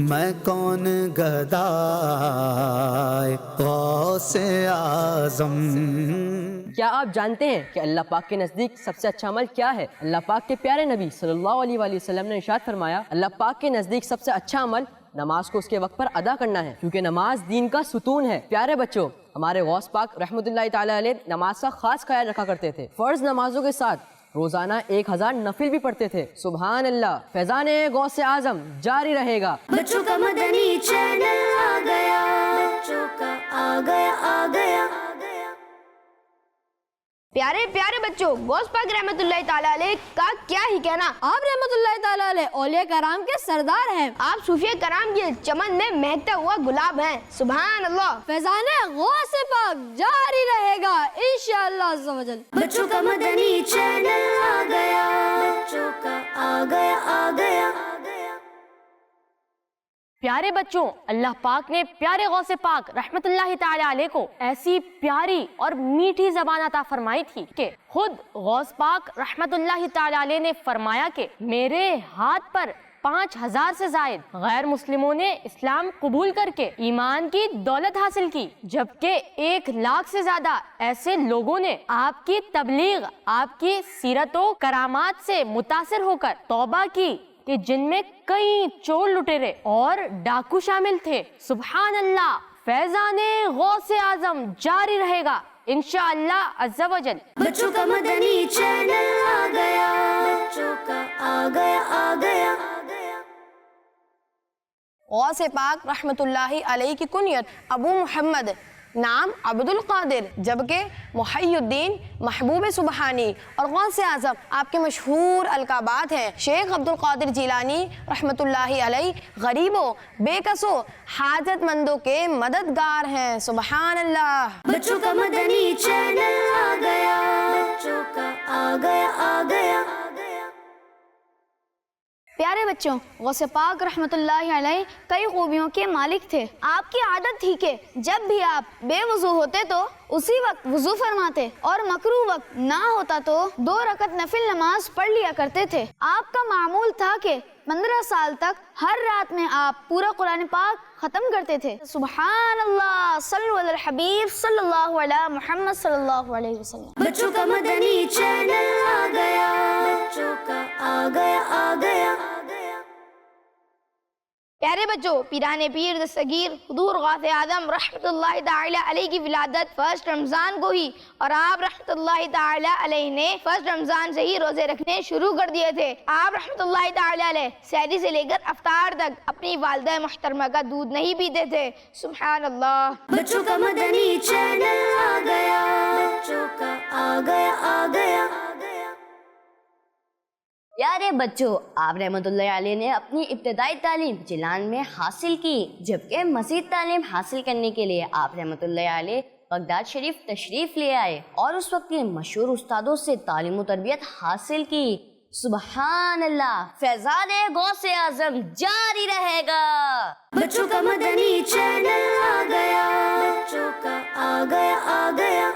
میں کون گدائے غوث اعظم۔ کیا آپ جانتے ہیں کہ اللہ پاک کے نزدیک سب سے اچھا عمل کیا ہے؟ اللہ پاک کے پیارے نبی صلی اللہ علیہ وآلہ وسلم نے ارشاد فرمایا، اللہ پاک کے نزدیک سب سے اچھا عمل نماز کو اس کے وقت پر ادا کرنا ہے، کیونکہ نماز دین کا ستون ہے۔ پیارے بچوں، ہمارے غوث پاک رحمۃ اللہ تعالیٰ علیہ نماز کا خاص خیال رکھا کرتے تھے۔ فرض نمازوں کے ساتھ روزانہ 1000 نفل بھی پڑھتے تھے۔ سبحان اللہ۔ فیضان غوث اعظم جاری رہے گا۔ بچوں کا مدنی چینل آ گیا، بچوں کا آ گیا۔ پیارے پیارے بچوں، غوث پاک رحمۃ اللہ تعالیٰ علیہ کا کیا ہی کہنا۔ آپ رحمۃ اللہ تعالیٰ علیہ اولیاء کرام کے سردار ہیں۔ آپ صوفیہ کرام کے چمن میں مہکتا ہوا گلاب ہیں۔ سبحان اللہ۔ فیضان غوث پاک جاری رہے گا انشاءاللہ عز و جل۔ بچوں کا مدنی چینل آ گیا، بچوں کا آ گیا۔ پیارے بچوں، اللہ پاک نے پیارے غوث پاک رحمت اللہ تعالیٰ علیہ کو ایسی پیاری اور میٹھی زبان عطا فرمائی تھی کہ خود غوث پاک رحمت اللہ تعالیٰ علیہ نے فرمایا کہ میرے ہاتھ پر 5000 سے زائد غیر مسلموں نے اسلام قبول کر کے ایمان کی دولت حاصل کی، جبکہ 1 لاکھ سے زیادہ ایسے لوگوں نے آپ کی تبلیغ، آپ کی سیرت و کرامات سے متاثر ہو کر توبہ کی، کہ جن میں کئی چور لٹیرے اور ڈاکو شامل تھے۔ سبحان اللہ۔ فیضان غوث اعظم جاری رہے گا انشاءاللہ عز و جل۔ بچوں کا مدنی چینل آ گیا، بچوں کا آ گیا۔ غوث پاک رحمت اللہ علیہ کی کنیت ابو محمد، نام عبد القادر، جبکہ محی الدین، محبوب سبحانی اور غوث اعظم آپ کے مشہور القابات ہیں۔ شیخ عبد القادر جیلانی رحمت اللہ علیہ غریبوں، بے کسوں، حاجت مندوں کے مددگار ہیں۔ سبحان اللہ۔ بچوں کا مدنی چینل آ گیا، بچوں کا آ گیا۔ پیارے بچوں، غوث پاک رحمت اللہ علیہ کئی خوبیوں کے مالک تھے۔ آپ کی عادت تھی کہ جب بھی آپ بے وضو ہوتے تو اسی وقت وضو فرماتے، اور مکروہ وقت نہ ہوتا تو 2 رکعت نفل نماز پڑھ لیا کرتے تھے۔ آپ کا معمول تھا کہ 15 سال تک ہر رات میں آپ پورا قرآن پاک ختم کرتے تھے۔ سبحان اللہ۔ صلو علی الحبیب صلی اللہ علیہ محمد صلی اللہ علیہ وسلم۔ بچوں کا مدنی چینل آ گیا، بچوں کا آ گیا۔ پیارے بچوں، پیران پیر دستگیر حضور غوث اعظم رحمت اللہ تعالی علیہ کی ولادت 1 رمضان کو ہی، اور آپ رحمت اللہ تعالی علیہ نے 1 رمضان سے ہی روزے رکھنے شروع کر دیے تھے۔ آپ رحمت اللہ تعالی علیہ سحری سے لے کر افطار تک اپنی والدہ محترمہ کا دودھ نہیں پیتے تھے۔ سبحان اللہ۔ بچوں کا مدنی چینل آ گیا، بچوں کا آ گیا۔ پیارے بچوں، آپ رحمت اللہ علیہ نے اپنی ابتدائی تعلیم جیلان میں حاصل کی، جبکہ مزید تعلیم حاصل کرنے کے لیے آپ رحمت اللہ علیہ بغداد شریف تشریف لے آئے اور اس وقت کے مشہور استادوں سے تعلیم و تربیت حاصل کی۔ سبحان اللہ۔ فیضان غوث اعظم جاری رہے گا۔ بچوں کا مدنی چینل آ گیا، بچوں کا آ گیا۔